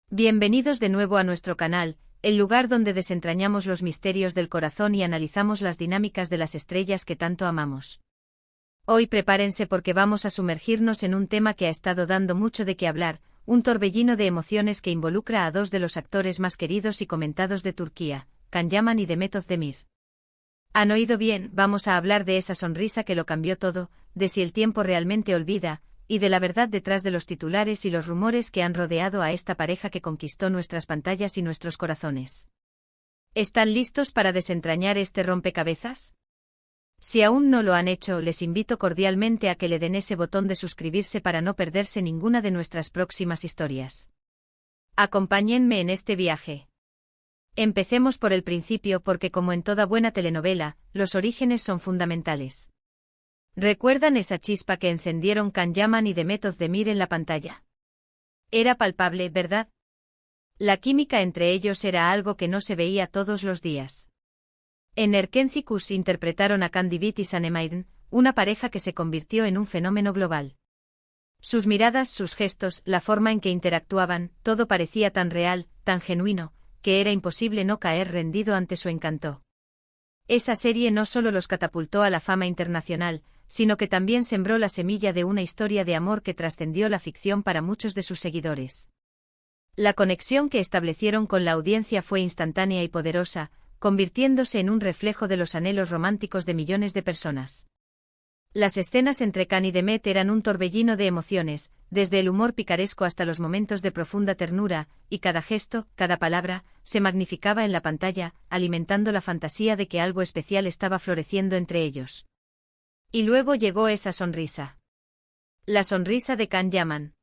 Bienvenidos de nuevo a nuestro canal, el lugar donde desentrañamos los misterios del corazón y analizamos las dinámicas de las estrellas que tanto amamos. Hoy prepárense porque vamos a sumergirnos en un tema que ha estado dando mucho de qué hablar, un torbellino de emociones que involucra a dos de los actores más queridos y comentados de Turquía, Can Yaman y Demet Özdemir. Han oído bien, vamos a hablar de esa sonrisa que lo cambió todo, de si el tiempo realmente olvida, y de la verdad detrás de los titulares y los rumores que han rodeado a esta pareja que conquistó nuestras pantallas y nuestros corazones. ¿Están listos para desentrañar este rompecabezas? Si aún no lo han hecho, les invito cordialmente a que le den ese botón de suscribirse para no perderse ninguna de nuestras próximas historias. Acompáñenme en este viaje. Empecemos por el principio porque, como en toda buena telenovela, los orígenes son fundamentales. ¿Recuerdan esa chispa que encendieron Can Yaman y Demet Özdemir en la pantalla? Era palpable, ¿verdad? La química entre ellos era algo que no se veía todos los días. En Erkenci Kuş interpretaron a Can Divit y Sanem, una pareja que se convirtió en un fenómeno global. Sus miradas, sus gestos, la forma en que interactuaban, todo parecía tan real, tan genuino, que era imposible no caer rendido ante su encanto. Esa serie no solo los catapultó a la fama internacional, sino que también sembró la semilla de una historia de amor que trascendió la ficción para muchos de sus seguidores. La conexión que establecieron con la audiencia fue instantánea y poderosa, convirtiéndose en un reflejo de los anhelos románticos de millones de personas. Las escenas entre Can y Demet eran un torbellino de emociones, desde el humor picaresco hasta los momentos de profunda ternura, y cada gesto, cada palabra, se magnificaba en la pantalla, alimentando la fantasía de que algo especial estaba floreciendo entre ellos. Y luego llegó esa sonrisa. La sonrisa de Can Yaman.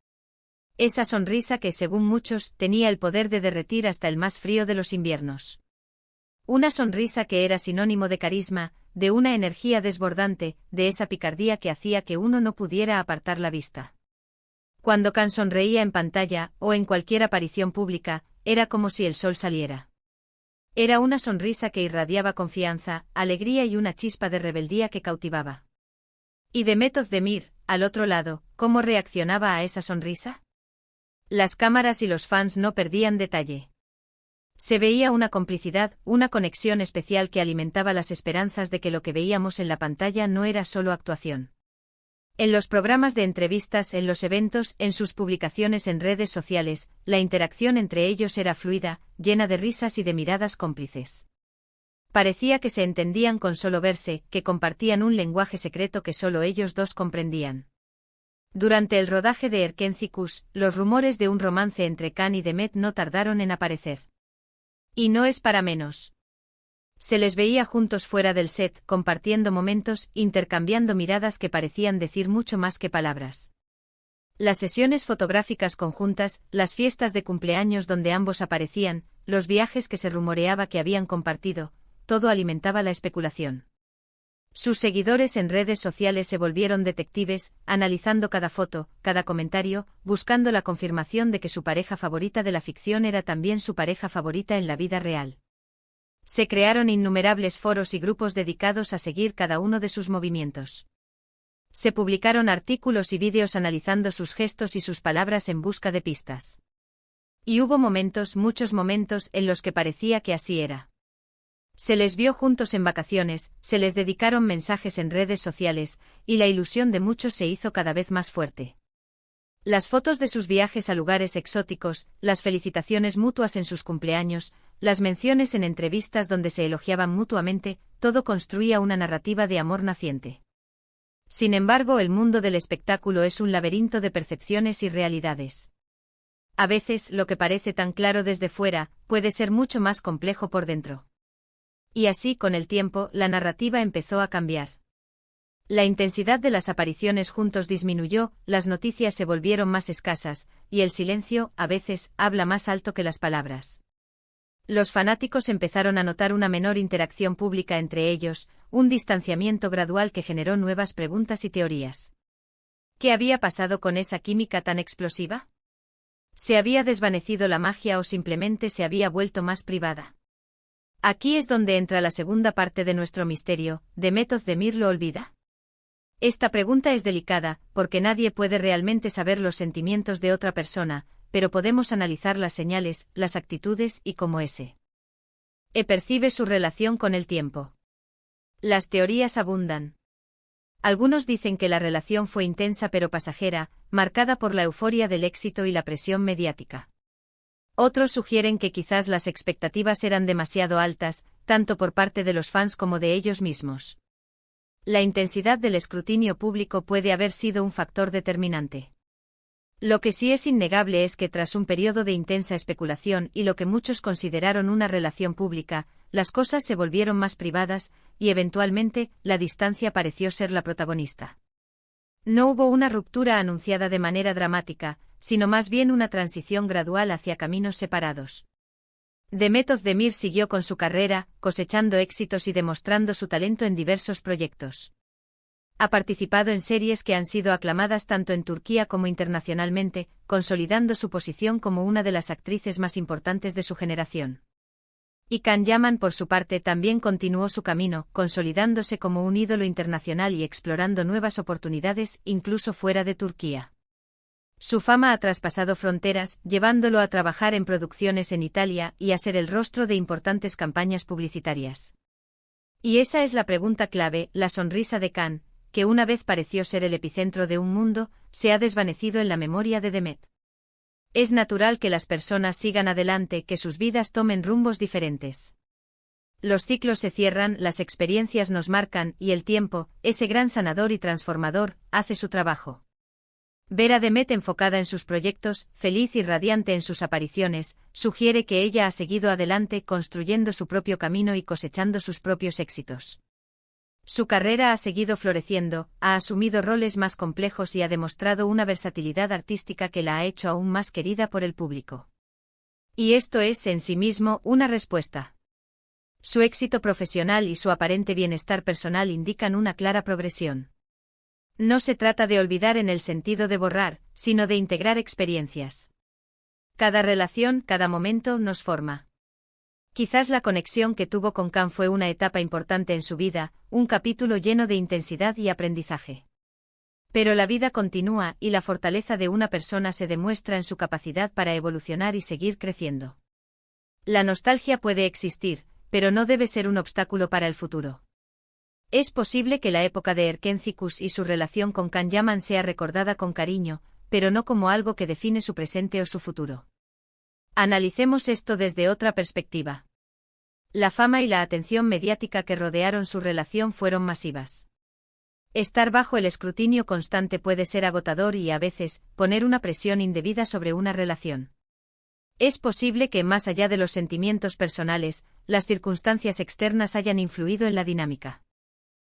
Esa sonrisa que, según muchos, tenía el poder de derretir hasta el más frío de los inviernos. Una sonrisa que era sinónimo de carisma, de una energía desbordante, de esa picardía que hacía que uno no pudiera apartar la vista. Cuando Can sonreía en pantalla, o en cualquier aparición pública, era como si el sol saliera. Era una sonrisa que irradiaba confianza, alegría y una chispa de rebeldía que cautivaba. ¿Y Demet Özdemir, al otro lado, cómo reaccionaba a esa sonrisa? Las cámaras y los fans no perdían detalle. Se veía una complicidad, una conexión especial que alimentaba las esperanzas de que lo que veíamos en la pantalla no era solo actuación. En los programas de entrevistas, en los eventos, en sus publicaciones en redes sociales, la interacción entre ellos era fluida, llena de risas y de miradas cómplices. Parecía que se entendían con solo verse, que compartían un lenguaje secreto que solo ellos dos comprendían. Durante el rodaje de Erkenci Kuş, los rumores de un romance entre Can y Demet no tardaron en aparecer. Y no es para menos. Se les veía juntos fuera del set, compartiendo momentos, intercambiando miradas que parecían decir mucho más que palabras. Las sesiones fotográficas conjuntas, las fiestas de cumpleaños donde ambos aparecían, los viajes que se rumoreaba que habían compartido, todo alimentaba la especulación. Sus seguidores en redes sociales se volvieron detectives, analizando cada foto, cada comentario, buscando la confirmación de que su pareja favorita de la ficción era también su pareja favorita en la vida real. Se crearon innumerables foros y grupos dedicados a seguir cada uno de sus movimientos. Se publicaron artículos y vídeos analizando sus gestos y sus palabras en busca de pistas. Y hubo momentos, muchos momentos, en los que parecía que así era. Se les vio juntos en vacaciones, se les dedicaron mensajes en redes sociales, y la ilusión de muchos se hizo cada vez más fuerte. Las fotos de sus viajes a lugares exóticos, las felicitaciones mutuas en sus cumpleaños, las menciones en entrevistas donde se elogiaban mutuamente, todo construía una narrativa de amor naciente. Sin embargo, el mundo del espectáculo es un laberinto de percepciones y realidades. A veces, lo que parece tan claro desde fuera, puede ser mucho más complejo por dentro. Y así, con el tiempo, la narrativa empezó a cambiar. La intensidad de las apariciones juntos disminuyó, las noticias se volvieron más escasas, y el silencio, a veces, habla más alto que las palabras. Los fanáticos empezaron a notar una menor interacción pública entre ellos, un distanciamiento gradual que generó nuevas preguntas y teorías. ¿Qué había pasado con esa química tan explosiva? ¿Se había desvanecido la magia o simplemente se había vuelto más privada? Aquí es donde entra la segunda parte de nuestro misterio. ¿Demet Özdemir lo olvida? Esta pregunta es delicada, porque nadie puede realmente saber los sentimientos de otra persona, pero podemos analizar las señales, las actitudes y cómo percibe su relación con el tiempo. Las teorías abundan. Algunos dicen que la relación fue intensa pero pasajera, marcada por la euforia del éxito y la presión mediática. Otros sugieren que quizás las expectativas eran demasiado altas, tanto por parte de los fans como de ellos mismos. La intensidad del escrutinio público puede haber sido un factor determinante. Lo que sí es innegable es que tras un periodo de intensa especulación y lo que muchos consideraron una relación pública, las cosas se volvieron más privadas, y eventualmente, la distancia pareció ser la protagonista. No hubo una ruptura anunciada de manera dramática, sino más bien una transición gradual hacia caminos separados. Demet Özdemir siguió con su carrera, cosechando éxitos y demostrando su talento en diversos proyectos. Ha participado en series que han sido aclamadas tanto en Turquía como internacionalmente, consolidando su posición como una de las actrices más importantes de su generación. Y Can Yaman, por su parte, también continuó su camino, consolidándose como un ídolo internacional y explorando nuevas oportunidades, incluso fuera de Turquía. Su fama ha traspasado fronteras, llevándolo a trabajar en producciones en Italia y a ser el rostro de importantes campañas publicitarias. Y esa es la pregunta clave: la sonrisa de Can, que una vez pareció ser el epicentro de un mundo, se ha desvanecido en la memoria de Demet. Es natural que las personas sigan adelante, que sus vidas tomen rumbos diferentes. Los ciclos se cierran, las experiencias nos marcan, y el tiempo, ese gran sanador y transformador, hace su trabajo. Ver a Demet enfocada en sus proyectos, feliz y radiante en sus apariciones, sugiere que ella ha seguido adelante construyendo su propio camino y cosechando sus propios éxitos. Su carrera ha seguido floreciendo, ha asumido roles más complejos y ha demostrado una versatilidad artística que la ha hecho aún más querida por el público. Y esto es en sí mismo una respuesta. Su éxito profesional y su aparente bienestar personal indican una clara progresión. No se trata de olvidar en el sentido de borrar, sino de integrar experiencias. Cada relación, cada momento nos forma. Quizás la conexión que tuvo con Can fue una etapa importante en su vida, un capítulo lleno de intensidad y aprendizaje. Pero la vida continúa y la fortaleza de una persona se demuestra en su capacidad para evolucionar y seguir creciendo. La nostalgia puede existir, pero no debe ser un obstáculo para el futuro. Es posible que la época de Erkencikus y su relación con Can Yaman sea recordada con cariño, pero no como algo que define su presente o su futuro. Analicemos esto desde otra perspectiva. La fama y la atención mediática que rodearon su relación fueron masivas. Estar bajo el escrutinio constante puede ser agotador y, a veces, poner una presión indebida sobre una relación. Es posible que, más allá de los sentimientos personales, las circunstancias externas hayan influido en la dinámica.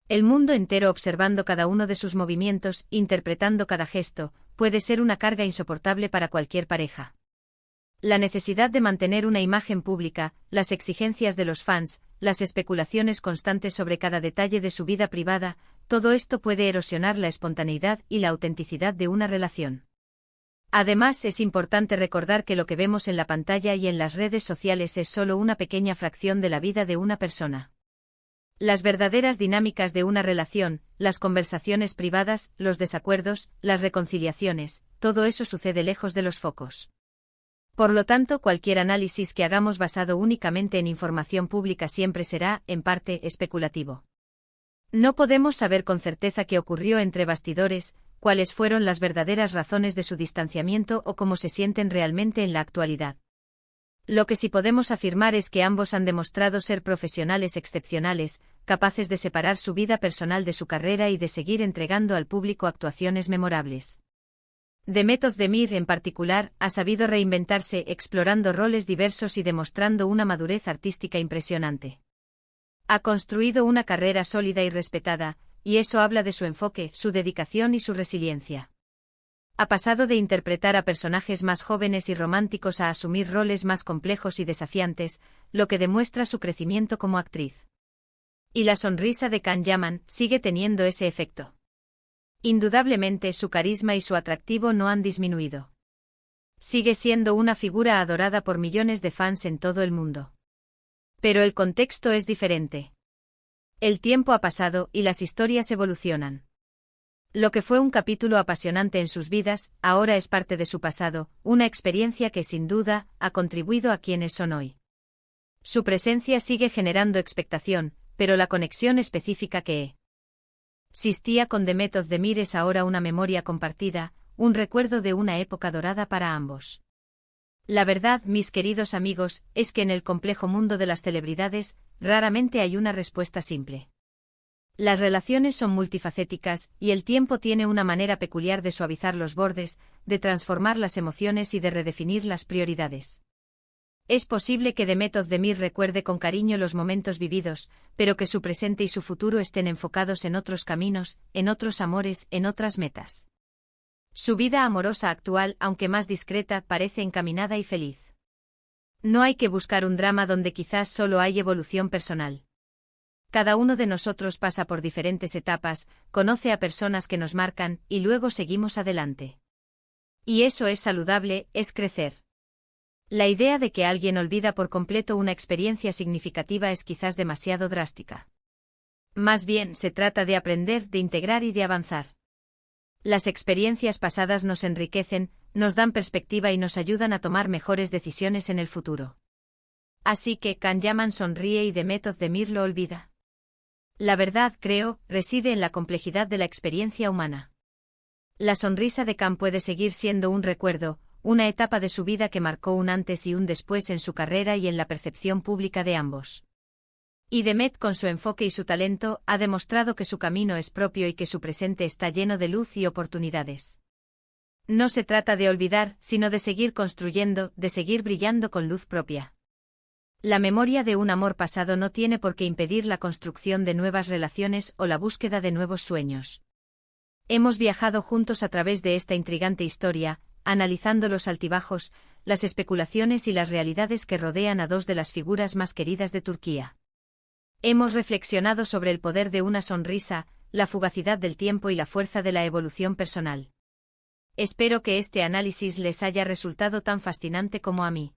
El mundo entero observando cada uno de sus movimientos, interpretando cada gesto, puede ser una carga insoportable para cualquier pareja. La necesidad de mantener una imagen pública, las exigencias de los fans, las especulaciones constantes sobre cada detalle de su vida privada, todo esto puede erosionar la espontaneidad y la autenticidad de una relación. Además, es importante recordar que lo que vemos en la pantalla y en las redes sociales es solo una pequeña fracción de la vida de una persona. Las verdaderas dinámicas de una relación, las conversaciones privadas, los desacuerdos, las reconciliaciones, todo eso sucede lejos de los focos. Por lo tanto, cualquier análisis que hagamos basado únicamente en información pública siempre será, en parte, especulativo. No podemos saber con certeza qué ocurrió entre bastidores, cuáles fueron las verdaderas razones de su distanciamiento o cómo se sienten realmente en la actualidad. Lo que sí podemos afirmar es que ambos han demostrado ser profesionales excepcionales, capaces de separar su vida personal de su carrera y de seguir entregando al público actuaciones memorables. Demet Özdemir, en particular, ha sabido reinventarse explorando roles diversos y demostrando una madurez artística impresionante. Ha construido una carrera sólida y respetada, y eso habla de su enfoque, su dedicación y su resiliencia. Ha pasado de interpretar a personajes más jóvenes y románticos a asumir roles más complejos y desafiantes, lo que demuestra su crecimiento como actriz. Y la sonrisa de Can Yaman sigue teniendo ese efecto. Indudablemente su carisma y su atractivo no han disminuido. Sigue siendo una figura adorada por millones de fans en todo el mundo. Pero el contexto es diferente. El tiempo ha pasado y las historias evolucionan. Lo que fue un capítulo apasionante en sus vidas, ahora es parte de su pasado, una experiencia que sin duda ha contribuido a quienes son hoy. Su presencia sigue generando expectación, pero la conexión específica que existía con Demet Özdemir es ahora una memoria compartida, un recuerdo de una época dorada para ambos. La verdad, mis queridos amigos, es que en el complejo mundo de las celebridades, raramente hay una respuesta simple. Las relaciones son multifacéticas, y el tiempo tiene una manera peculiar de suavizar los bordes, de transformar las emociones y de redefinir las prioridades. Es posible que Demet Özdemir recuerde con cariño los momentos vividos, pero que su presente y su futuro estén enfocados en otros caminos, en otros amores, en otras metas. Su vida amorosa actual, aunque más discreta, parece encaminada y feliz. No hay que buscar un drama donde quizás solo hay evolución personal. Cada uno de nosotros pasa por diferentes etapas, conoce a personas que nos marcan, y luego seguimos adelante. Y eso es saludable, es crecer. La idea de que alguien olvida por completo una experiencia significativa es quizás demasiado drástica. Más bien, se trata de aprender, de integrar y de avanzar. Las experiencias pasadas nos enriquecen, nos dan perspectiva y nos ayudan a tomar mejores decisiones en el futuro. Así que Can Yaman sonríe y Demet Özdemir lo olvida. La verdad, creo, reside en la complejidad de la experiencia humana. La sonrisa de Can puede seguir siendo un recuerdo, una etapa de su vida que marcó un antes y un después en su carrera y en la percepción pública de ambos. Y Demet, con su enfoque y su talento, ha demostrado que su camino es propio y que su presente está lleno de luz y oportunidades. No se trata de olvidar, sino de seguir construyendo, de seguir brillando con luz propia. La memoria de un amor pasado no tiene por qué impedir la construcción de nuevas relaciones o la búsqueda de nuevos sueños. Hemos viajado juntos a través de esta intrigante historia, analizando los altibajos, las especulaciones y las realidades que rodean a dos de las figuras más queridas de Turquía. Hemos reflexionado sobre el poder de una sonrisa, la fugacidad del tiempo y la fuerza de la evolución personal. Espero que este análisis les haya resultado tan fascinante como a mí.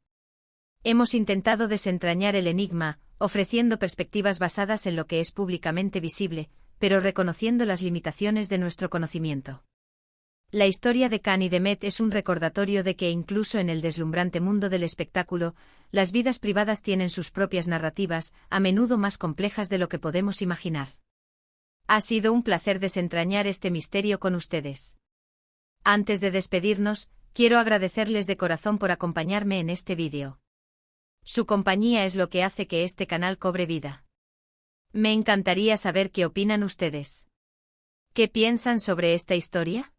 Hemos intentado desentrañar el enigma, ofreciendo perspectivas basadas en lo que es públicamente visible, pero reconociendo las limitaciones de nuestro conocimiento. La historia de Can y Demet es un recordatorio de que incluso en el deslumbrante mundo del espectáculo, las vidas privadas tienen sus propias narrativas, a menudo más complejas de lo que podemos imaginar. Ha sido un placer desentrañar este misterio con ustedes. Antes de despedirnos, quiero agradecerles de corazón por acompañarme en este vídeo. Su compañía es lo que hace que este canal cobre vida. Me encantaría saber qué opinan ustedes. ¿Qué piensan sobre esta historia?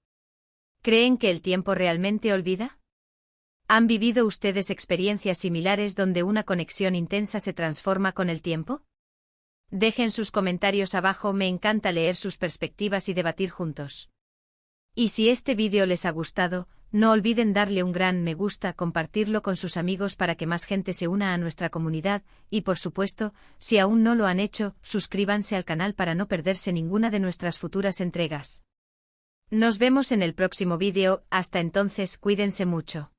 ¿Creen que el tiempo realmente olvida? ¿Han vivido ustedes experiencias similares donde una conexión intensa se transforma con el tiempo? Dejen sus comentarios abajo, me encanta leer sus perspectivas y debatir juntos. Y si este vídeo les ha gustado, no olviden darle un gran me gusta, compartirlo con sus amigos para que más gente se una a nuestra comunidad, y por supuesto, si aún no lo han hecho, suscríbanse al canal para no perderse ninguna de nuestras futuras entregas. Nos vemos en el próximo vídeo, hasta entonces cuídense mucho.